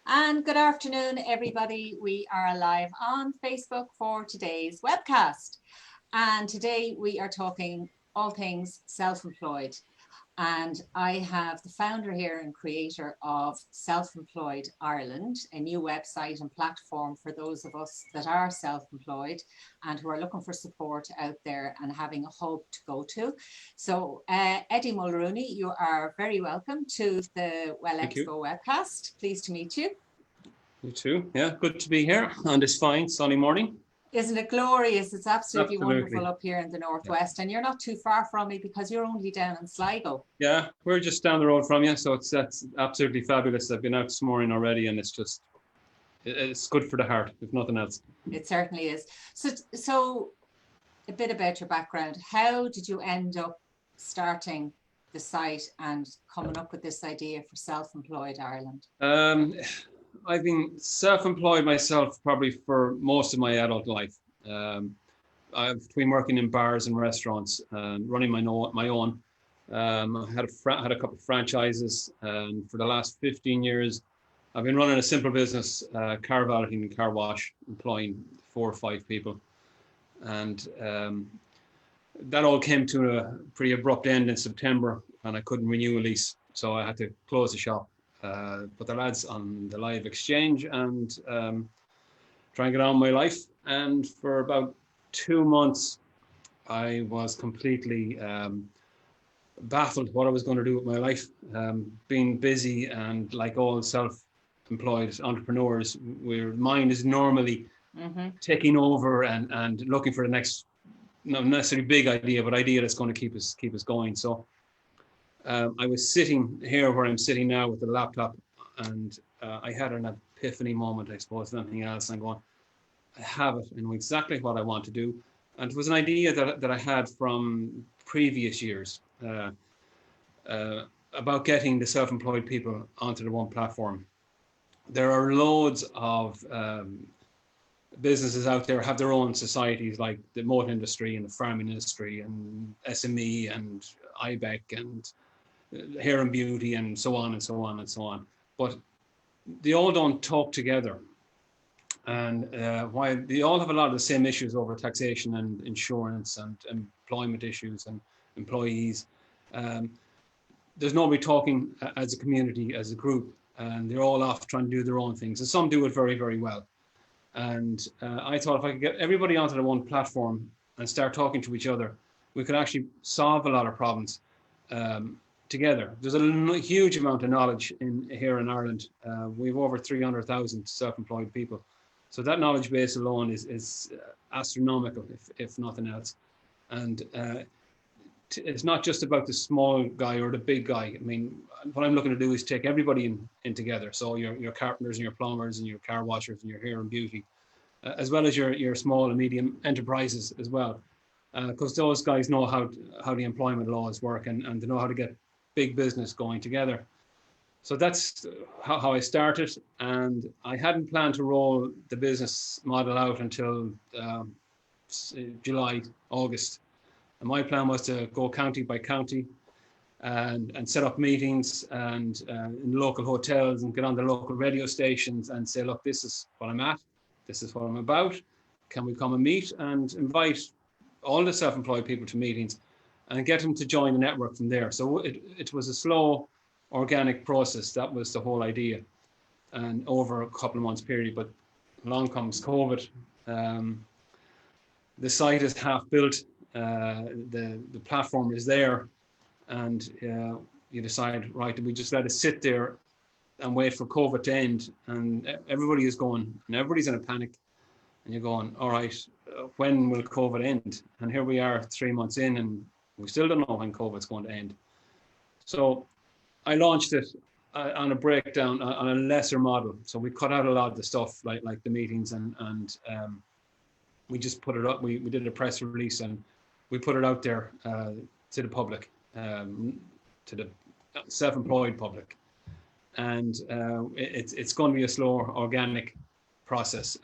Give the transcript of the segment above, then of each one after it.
And good afternoon, everybody. We are live on Facebook for today's webcast. And today we are talking all things self-employed. And I have the founder here and creator of Self-Employed Ireland, a new website and platform for those of us that are self-employed and who are looking for support out there and having a hub to go to. So Eddie Mulrooney, you are very welcome to the Well Expo webcast. Pleased to meet you. You too. Yeah, good to be here on this fine sunny morning. Isn't it glorious? It's absolutely wonderful up here in the northwest, and you're not too far from me because you're only down in Sligo. Yeah, we're just down the road from you, so that's absolutely fabulous. I've been out this morning already, and it's good for the heart, if nothing else. It certainly is. So a bit about your background. How did you end up starting the site and coming up with this idea for Self-Employed Ireland? I've been self-employed myself probably for most of my adult life. I've been working in bars and restaurants and running my own. I had a couple of franchises, and for the last 15 years, I've been running a simple business, car valeting and car wash, employing 4 or 5 people. And that all came to a pretty abrupt end in September, and I couldn't renew a lease, so I had to close the shop. Put the lads on the live exchange and try and get on with my life. And for about 2 months, I was completely baffled what I was going to do with my life. Being busy, and like all self-employed entrepreneurs, where mind is normally taking over and looking for the next, not necessarily big idea, but idea that's going to keep us going. So I was sitting here where I'm sitting now with the laptop, and I had an epiphany moment, I suppose, if anything else. I'm going, I have it. I know exactly what I want to do. And it was an idea that I had from previous years about getting the self-employed people onto the one platform. There are loads of businesses out there have their own societies, like the motor industry and the farming industry and SME and IBEC and hair and beauty and so on and so on and so on, but they all don't talk together. And while they all have a lot of the same issues over taxation and insurance and employment issues and employees, there's nobody talking as a community, as a group, and they're all off trying to do their own things, and some do it very, very well. And I thought if I could get everybody onto the one platform and start talking to each other, we could actually solve a lot of problems together. There's a huge amount of knowledge here in Ireland. We've over 300,000 self-employed people. So that knowledge base alone is astronomical, if nothing else. And it's not just about the small guy or the big guy. I mean, what I'm looking to do is take everybody in together. So your carpenters and your plumbers and your car washers and your hair and beauty, as well as your small and medium enterprises as well. Because those guys know how the employment laws work and they know how to get big business going together. So that's how I started, and I hadn't planned to roll the business model out until July, August. And my plan was to go county by county and set up meetings and in local hotels and get on the local radio stations and say, look, this is what I'm at, this is what I'm about. Can we come and meet, and invite all the self-employed people to meetings and get them to join the network from there. So it was a slow, organic process. That was the whole idea. And over a couple of months period, but along comes COVID. The site is half built. The platform is there. And you decide, right, we just let it sit there and wait for COVID to end. And everybody is going, and everybody's in a panic. And you're going, all right, when will COVID end? And here we are 3 months in, and we still don't know when COVID's going to end. So I launched it on a breakdown, on a lesser model. So we cut out a lot of the stuff like the meetings and we just put it up. We did a press release and we put it out there to the public, to the self-employed public. And it's going to be a slow, organic process.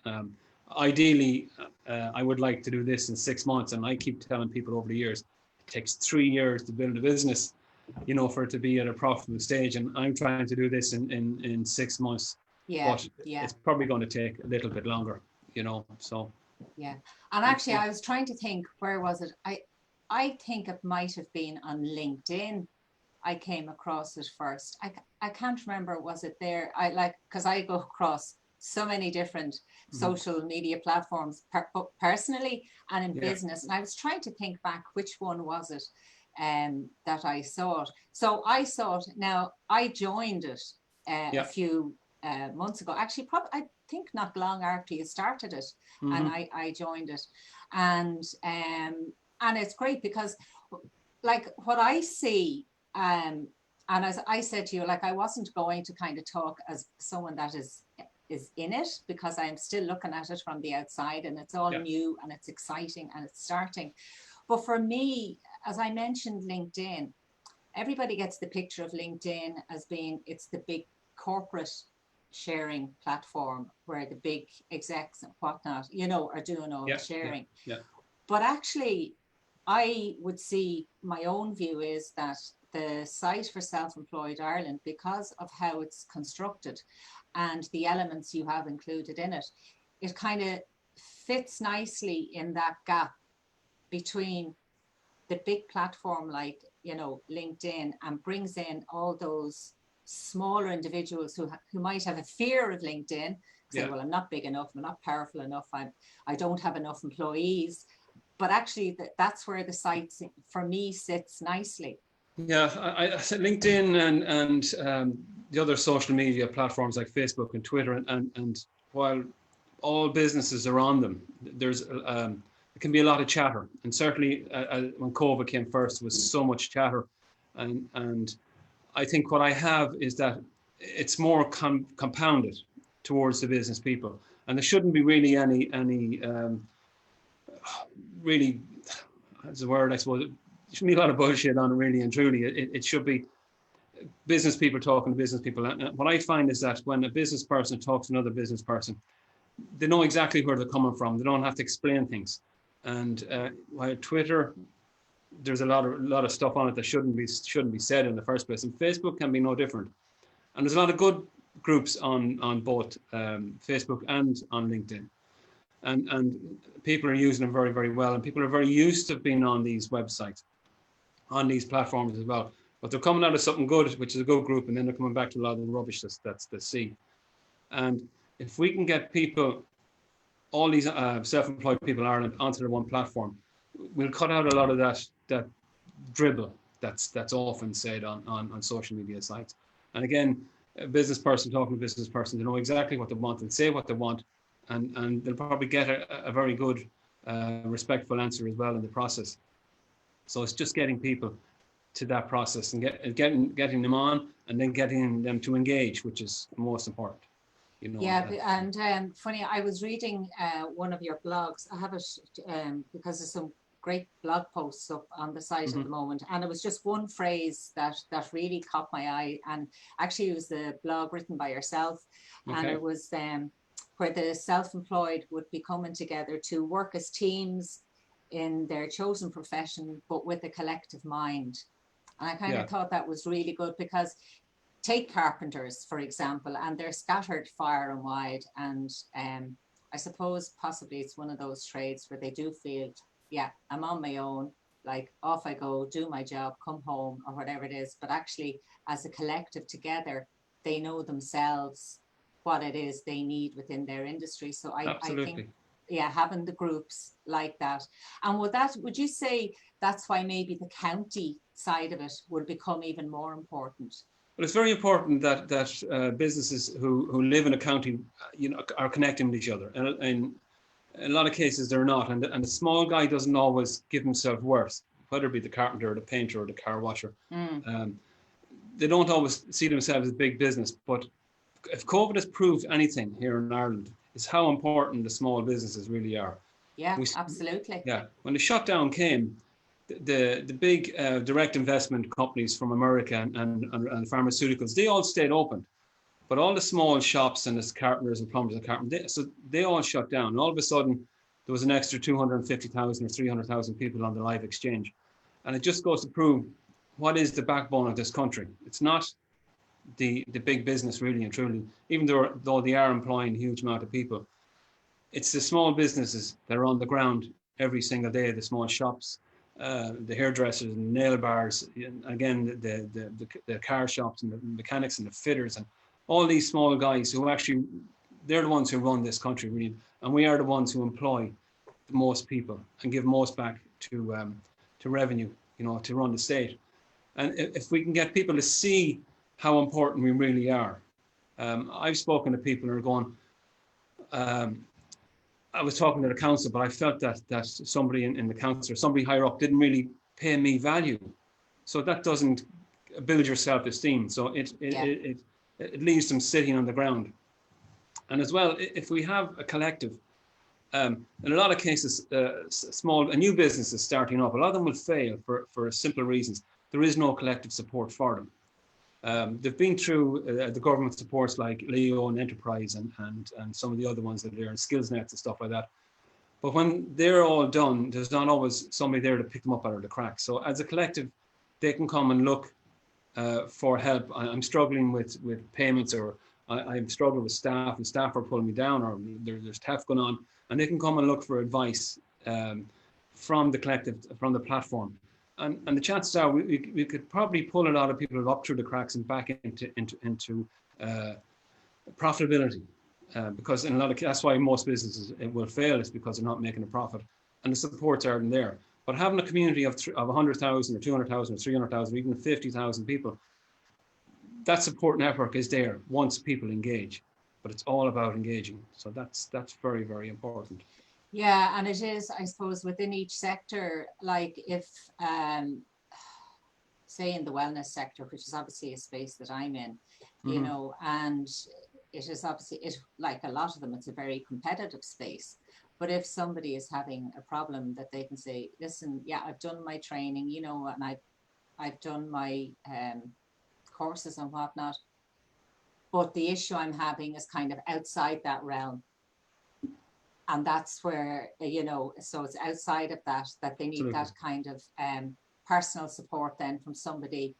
Ideally, I would like to do this in 6 months. And I keep telling people over the years, it takes 3 years to build a business, for it to be at a profitable stage. And I'm trying to do this in 6 months Yeah, but yeah, it's probably going to take a little bit longer, so. yeah. And actually, I was trying to think, where was it? I think it might have been on LinkedIn. I came across it first. I can't remember, was it there? Because I go across so many different social media platforms personally and in Yeah, business. And I was trying to think back, which one was it that I saw it. So I saw it. Now, I joined it a yeah. few months ago. Actually, probably, I think not long after you started it. And Hmm. I joined it. And it's great because, like, what I see, and as I said to you, like, I wasn't going to kind of talk as someone that is in it, because I'm still looking at it from the outside, and it's all Yeah, new and it's exciting and it's starting. But for me, as I mentioned, LinkedIn, everybody gets the picture of LinkedIn as being, it's the big corporate sharing platform where the big execs and whatnot, are doing all the yeah, yeah, sharing. yeah, But actually, I would see, my own view is that the site for Self-Employed Ireland, because of how it's constructed and the elements you have included in it, it kind of fits nicely in that gap between the big platform like, LinkedIn, and brings in all those smaller individuals who might have a fear of LinkedIn, say, yeah. well, I'm not big enough, I'm not powerful enough, I don't have enough employees. But actually, that's where the site, for me, sits nicely. Yeah, I said LinkedIn and the other social media platforms like Facebook and Twitter, and while all businesses are on them, there's it can be a lot of chatter, and certainly when COVID came first, there was so much chatter, and I think what I have is that it's more compounded towards the business people, and there shouldn't be really any really, that's a word I suppose. There shouldn't be a lot of bullshit on it, really and truly. It should be business people talking to business people. And what I find is that when a business person talks to another business person, they know exactly where they're coming from. They don't have to explain things. And while Twitter, there's a lot of stuff on it that shouldn't be said in the first place. And Facebook can be no different. And there's a lot of good groups on both Facebook and on LinkedIn. And people are using them very, very well. And people are very used to being on these websites, on these platforms as well. But they're coming out of something good, which is a good group, and then they're coming back to a lot of the rubbish that's the sea. And if we can get people, all these self-employed people in Ireland, onto the one platform, we'll cut out a lot of that dribble that's often said on social media sites. And again, a business person talking to a business person, they know exactly what they want and say what they want, and they'll probably get a very good, respectful answer as well in the process. So it's just getting people to that process and getting them on, and then getting them to engage, which is most important. Yeah, and funny, I was reading one of your blogs. I have it because there's some great blog posts up on the site at the moment, and it was just one phrase that really caught my eye. And actually, it was the blog written by yourself, and Okay. it was where the self-employed would be coming together to work as teams in their chosen profession, but with a collective mind. And I kind Yeah. of thought that was really good, because take carpenters, for example, and they're scattered far and wide. And I suppose possibly it's one of those trades where they do feel, yeah, I'm on my own, like off I go, do my job, come home, or whatever it is. But actually, as a collective together, they know themselves what it is they need within their industry. So I think, Absolutely. yeah, having the groups like that. And would you say that's why maybe the county side of it would become even more important? But it's very important that businesses who live in a county, are connecting with each other. And in a lot of cases, they're not. And the small guy doesn't always give himself worth, whether it be the carpenter or the painter or the car washer. Um, they don't always see themselves as big business. But if COVID has proved anything here in Ireland, it's how important the small businesses really are. Yeah, We, absolutely. yeah, when the shutdown came, the big direct investment companies from America and pharmaceuticals, they all stayed open. But all the small shops and the carpenters and plumbers and carpenters, they all shut down. And all of a sudden, there was an extra 250,000 or 300,000 people on the live exchange. And it just goes to prove what is the backbone of this country. It's not the big business, really and truly. Even though they are employing a huge amount of people, it's the small businesses that are on the ground every single day, the small shops, the hairdressers and nail bars, and again, the car shops and the mechanics and the fitters and all these small guys who actually, they're the ones who run this country, really. And we are the ones who employ the most people and give most back to revenue, you know, to run the state. And if we can get people to see how important we really are. I've spoken to people who are going, I was talking to the council, but I felt that somebody in the council or somebody higher up didn't really pay me value. So that doesn't build your self-esteem. So it leaves them sitting on the ground. And as well, if we have a collective, in a lot of cases, a new business is starting up. A lot of them will fail for simple reasons. There is no collective support for them. They've been through the government supports like Leo and Enterprise and some of the other ones that are in skills nets and stuff like that. But when they're all done, there's not always somebody there to pick them up out of the cracks. So as a collective, they can come and look for help. I'm struggling with payments, or I'm struggling with staff, and staff are pulling me down, or there's theft going on, and they can come and look for advice from the collective, from the platform. And the chances are we could probably pull a lot of people up through the cracks and back into profitability, because in a lot of, that's why most businesses will fail, is because they're not making a profit and the supports aren't there. But having a community of 100,000 or 200,000 or 300,000 or even 50,000 people, that support network is there once people engage. But it's all about engaging. So that's very, very important. Yeah, and it is, I suppose, within each sector, like if, say in the wellness sector, which is obviously a space that I'm in, you know, and it is obviously, like a lot of them, it's a very competitive space. But if somebody is having a problem, that they can say, listen, yeah, I've done my training, you know, and I've done my courses and whatnot, but the issue I'm having is kind of outside that realm. And that's where, you know, so it's outside of that they need that kind of personal support then from somebody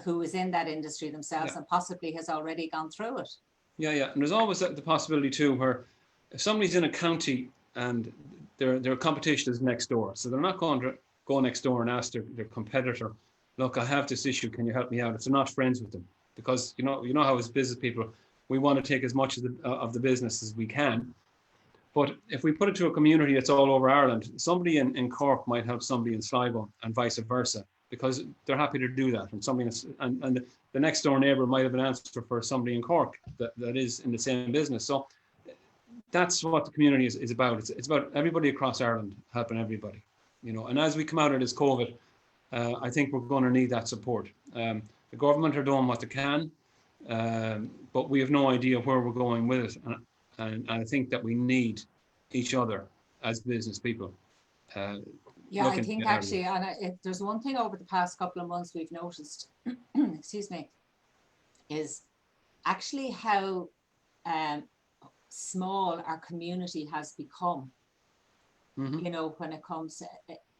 who is in that industry themselves and possibly has already gone through it. Yeah. And there's always the possibility too, where if somebody's in a county and their competition is next door, so they're not going to go next door and ask their competitor, look, I have this issue, can you help me out? If they're not friends with them, because you know how as business people, we want to take as much of the business as we can. But if we put it to a community that's all over Ireland, somebody in Cork might help somebody in Sligo and vice versa, because they're happy to do that. And somebody and the next door neighbour might have an answer for somebody in Cork that is in the same business. So that's what the community is about. It's about everybody across Ireland helping everybody, you know. And as we come out of this COVID, I think we're going to need that support. The government are doing what they can, but we have no idea where we're going with it. And I think that we need each other as business people. Yeah, I think actually, and there's one thing over the past couple of months we've noticed, excuse me, is actually how small our community has become. You know, when it comes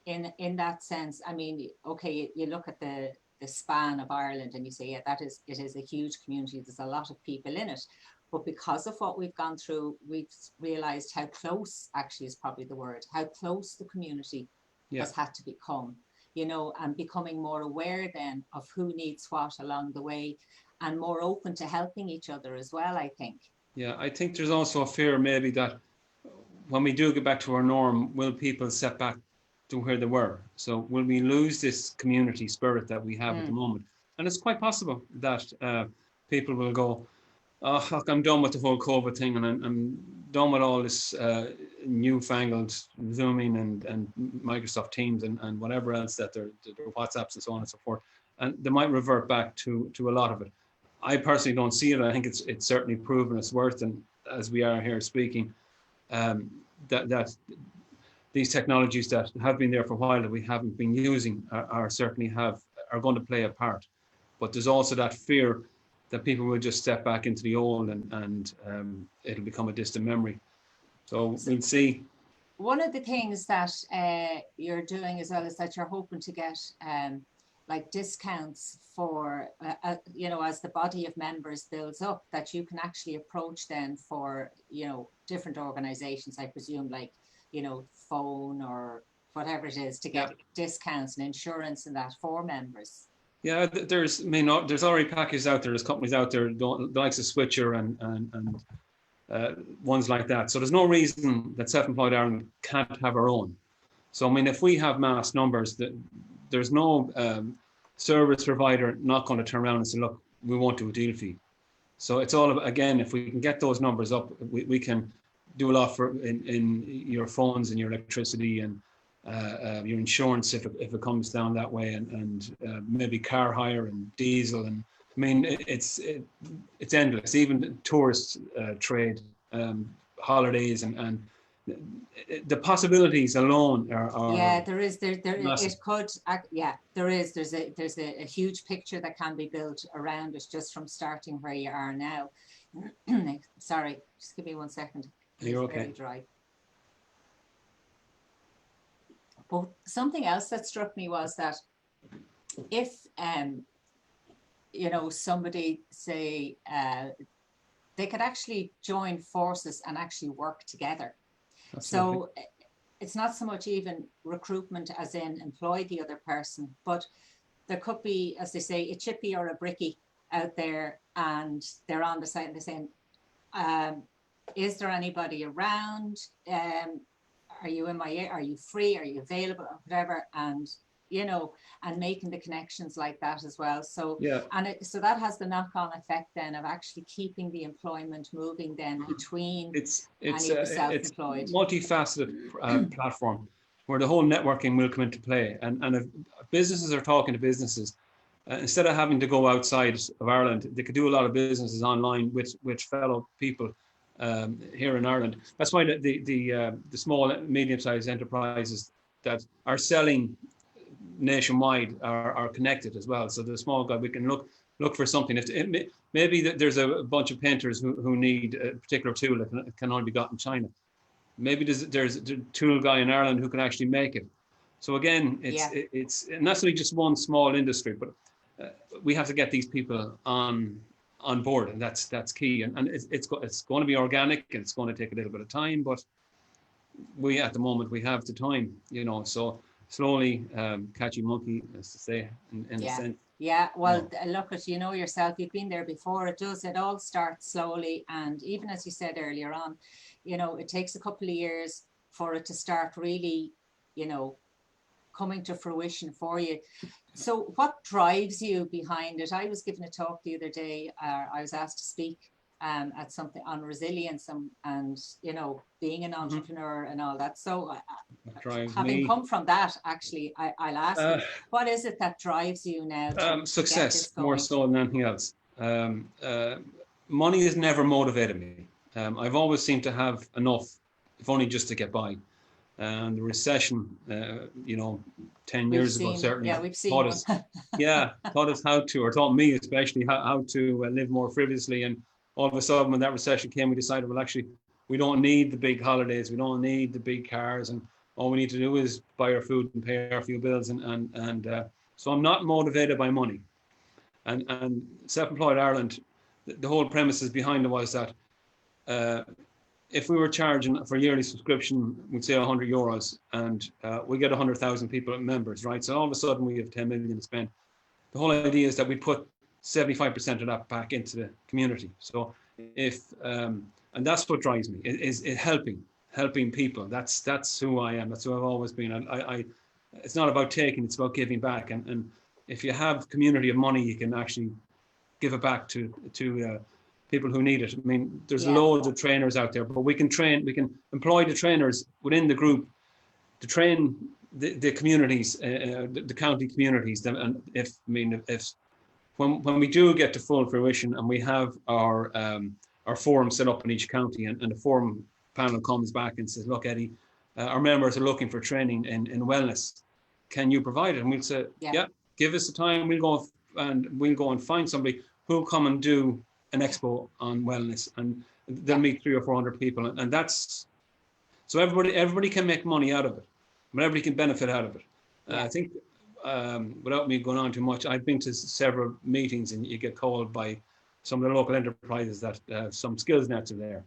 in that sense. I mean, okay, you look at the span of Ireland and you say, yeah, it is a huge community. There's a lot of people in it. But because of what we've gone through, we've realized how close, actually is probably the word, how close the community has had to become, you know, and becoming more aware then of who needs what along the way and more open to helping each other as well, I think. Yeah, I think there's also a fear maybe that when we do get back to our norm, will people set back to where they were? So will we lose this community spirit that we have at the moment? And it's quite possible that people will go, oh, look, I'm done with the whole COVID thing, and I'm done with all this newfangled Zooming and Microsoft Teams and whatever else that their WhatsApps and so on and so forth. And they might revert back to a lot of it. I personally don't see it. I think it's certainly proven its worth, and as we are here speaking, that these technologies that have been there for a while that we haven't been using are going to play a part. But there's also that fear that people will just step back into the old and it'll become a distant memory. So we'll see. One of the things that you're doing as well is that you're hoping to get like discounts for, you know, as the body of members builds up, that you can actually approach then for, you know, different organizations, I presume, like, you know, phone or whatever it is, to get discounts and insurance and that for members. Yeah, there's, I mean, there's already packages out there. There's companies out there, the likes of Switcher and ones like that. So there's no reason that Self-Employed Ireland can't have our own. So, I mean, if we have mass numbers, there's no service provider not going to turn around and say, look, we won't do a deal for you. So it's all about, again, if we can get those numbers up, we can do a lot for in your phones and your electricity and your insurance if it comes down that way, and maybe car hire and diesel. And I mean, it's endless. Even tourist trade, holidays, and the possibilities alone are yeah, there is massive. it could yeah, there's a huge picture that can be built around it just from starting where you are now. Sorry, just give me 1 second. You're okay. Very dry. But something else that struck me was that if you know, somebody say they could actually join forces and actually work together. Absolutely. So it's not so much even recruitment as in employ the other person, but there could be, as they say, a chippy or a bricky out there, and they're on the side and they're saying, is there anybody around? Are you in my area? Are you free? Are you available? Or whatever. And, you know, and making the connections like that as well. So, yeah. And so that has the knock-on effect then of actually keeping the employment moving then between it's self-employed. It's multifaceted platform where the whole networking will come into play. And if businesses are talking to businesses, instead of having to go outside of Ireland, they could do a lot of businesses online with fellow people here in Ireland. That's why the small, medium-sized enterprises that are selling nationwide are connected as well. So the small guy, we can look for something. Maybe there's a bunch of painters who need a particular tool that can only be got in China. Maybe there's a tool guy in Ireland who can actually make it. So again, it's and that's only just one small industry, but we have to get these people on board, and that's key. And it's going to be organic, and it's going to take a little bit of time, but we at the moment we have the time, you know. So slowly, catchy monkey, as to say, in a sense. Yeah, well, look at, you know yourself, you've been there before. It all starts slowly, and even as you said earlier on, you know, it takes a couple of years for it to start really, you know, coming to fruition for you. So what drives you behind it? I was given a talk the other day, I was asked to speak at something on resilience and you know, being an entrepreneur and all that. So having come from that, actually, I'll ask you, what is it that drives you now? Success, more so than anything else. Money has never motivated me. I've always seemed to have enough, if only just to get by. And the recession, you know, 10 years ago, certainly taught us, taught us how to, or taught me especially, how to live more frivolously. And all of a sudden, when that recession came, we decided, well, actually, we don't need the big holidays, we don't need the big cars, and all we need to do is buy our food and pay our few bills. And so I'm not motivated by money. And Self-Employed Ireland, the whole premises behind it was that if we were charging for yearly subscription, we'd say €100, and we get 100,000 people members, right? So all of a sudden we have 10 million to spend. The whole idea is that we put 75% of that back into the community. So if and that's what drives me, is helping people. That's who I am. That's who I've always been. I it's not about taking, it's about giving back. And if you have community of money, you can actually give it back to people who need it. I mean, there's loads of trainers out there, but we can employ the trainers within the group to train the communities, the county communities. And if when we do get to full fruition and we have our forum set up in each county, and the forum panel comes back and says, look, Eddie, our members are looking for training in wellness. Can you provide it? And we'll say, yeah, give us the time. We'll go and find somebody who'll come and do an expo on wellness, and they'll meet 300 or 400 people, and that's so everybody can make money out of it, but everybody can benefit out of it. I think without me going on too much, I've been to several meetings, and you get called by some of the local enterprises that some skills nets are there.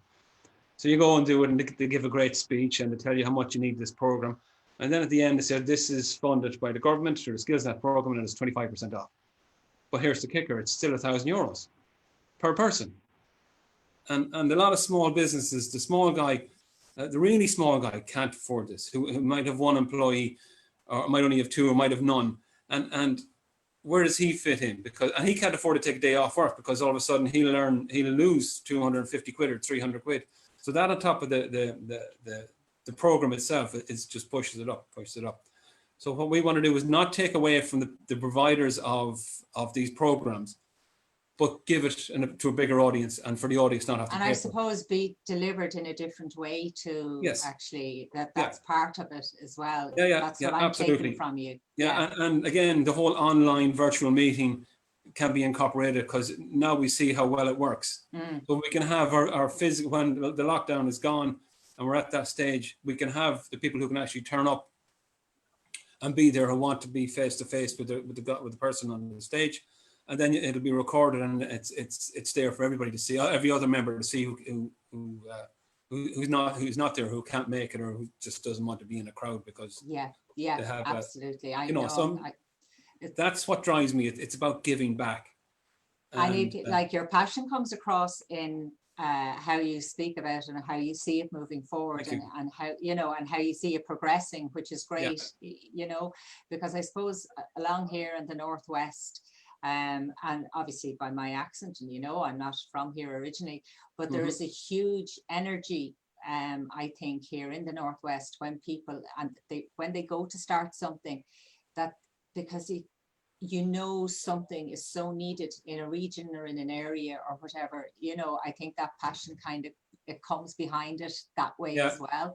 So you go and do it, and they give a great speech, and they tell you how much you need this program. And then at the end, they said, this is funded by the government through the skills net program, and it's 25% off. But here's the kicker, it's still €1,000 per person. And a lot of small businesses, the small guy, the really small guy can't afford this, who might have one employee, or might only have two, or might have none. And where does he fit in? And he can't afford to take a day off work, because all of a sudden he'll lose 250 quid or 300 quid. So that on top of the program itself is just pushes it up. So what we want to do is not take away from the providers of these programs, but give it to a bigger audience, and for the audience not have to pay. And I suppose be delivered in a different way to actually, that's part of it as well. That's what I'm taking from you. And again, the whole online virtual meeting can be incorporated, because now we see how well it works. So we can have our physical, when the lockdown is gone and we're at that stage, we can have the people who can actually turn up and be there, who want to be face to face with the person on the stage. And then it'll be recorded, and it's there for everybody to see, every other member to see who's not there, who can't make it, or who just doesn't want to be in a crowd because absolutely. That's what drives me. It's about giving back. Like your passion comes across in how you speak about it, and how you see it moving forward, and how you see it progressing, which is great. Because I suppose along here in the Northwest, and obviously by my accent, and I'm not from here originally, but there is a huge energy, I think, here in the Northwest, when people, when they go to start something, that because something is so needed in a region or in an area or whatever, I think that passion kind of, it comes behind it that way as well.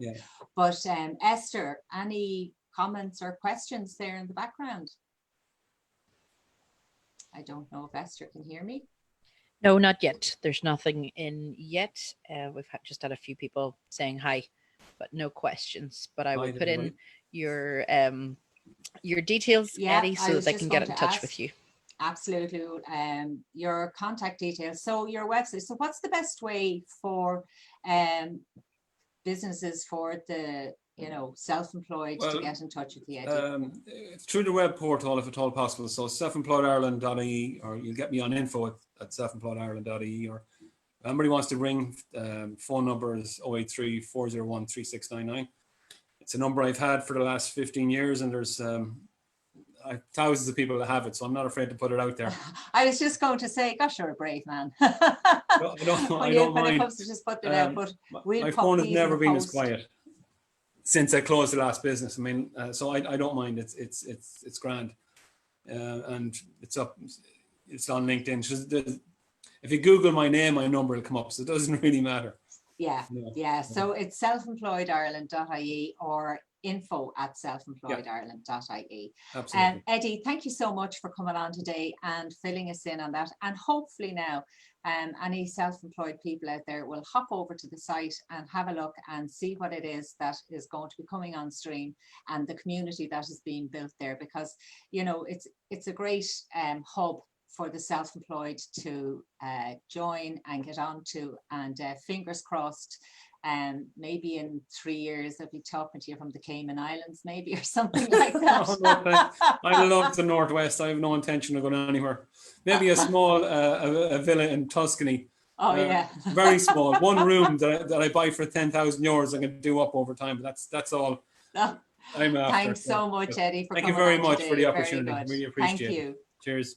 But Esther, any comments or questions there in the background? I don't know if Esther can hear me. No, not yet. There's nothing in yet. We've just had a few people saying hi, but no questions. But I will put in your details, Eddie, so that they can get in touch with you. Absolutely. Your contact details. So your website. So what's the best way for businesses, for the self-employed to get in touch with you, Eddie? Through the web portal, if at all possible. So selfemployedireland.ie, or you'll get me on info@selfemployedireland.ie, or if anybody wants to ring, phone number is 083 401 3699. It's a number I've had for the last 15 years, and there's thousands of people that have it, so I'm not afraid to put it out there. I was just going to say, gosh, you're a brave man. I don't mind. When it comes to just putting it out, but my phone has never been as quiet since I closed the last business. I mean, so I don't mind. It's grand, and it's up. It's on LinkedIn. If you Google my name, my number will come up. So it doesn't really matter. So it's selfemployedireland.ie or info@selfemployedireland.ie. Absolutely. Eddie, thank you so much for coming on today and filling us in on that. And hopefully now, any self-employed people out there will hop over to the site and have a look and see what it is that is going to be coming on stream, and the community that is being built there, because it's a great hub for the self-employed to join and get onto, and fingers crossed, maybe in 3 years I'll be talking to you from the Cayman Islands, maybe, or something like that. I love the Northwest. I have no intention of going anywhere. Maybe a small a villa in Tuscany. Very small, one room that I buy for €10,000. I can do up over time, but that's all. I'm after. Thanks so much, Eddie, for thank coming you very on much today. for the opportunity. Really appreciate it. Thank you. Cheers.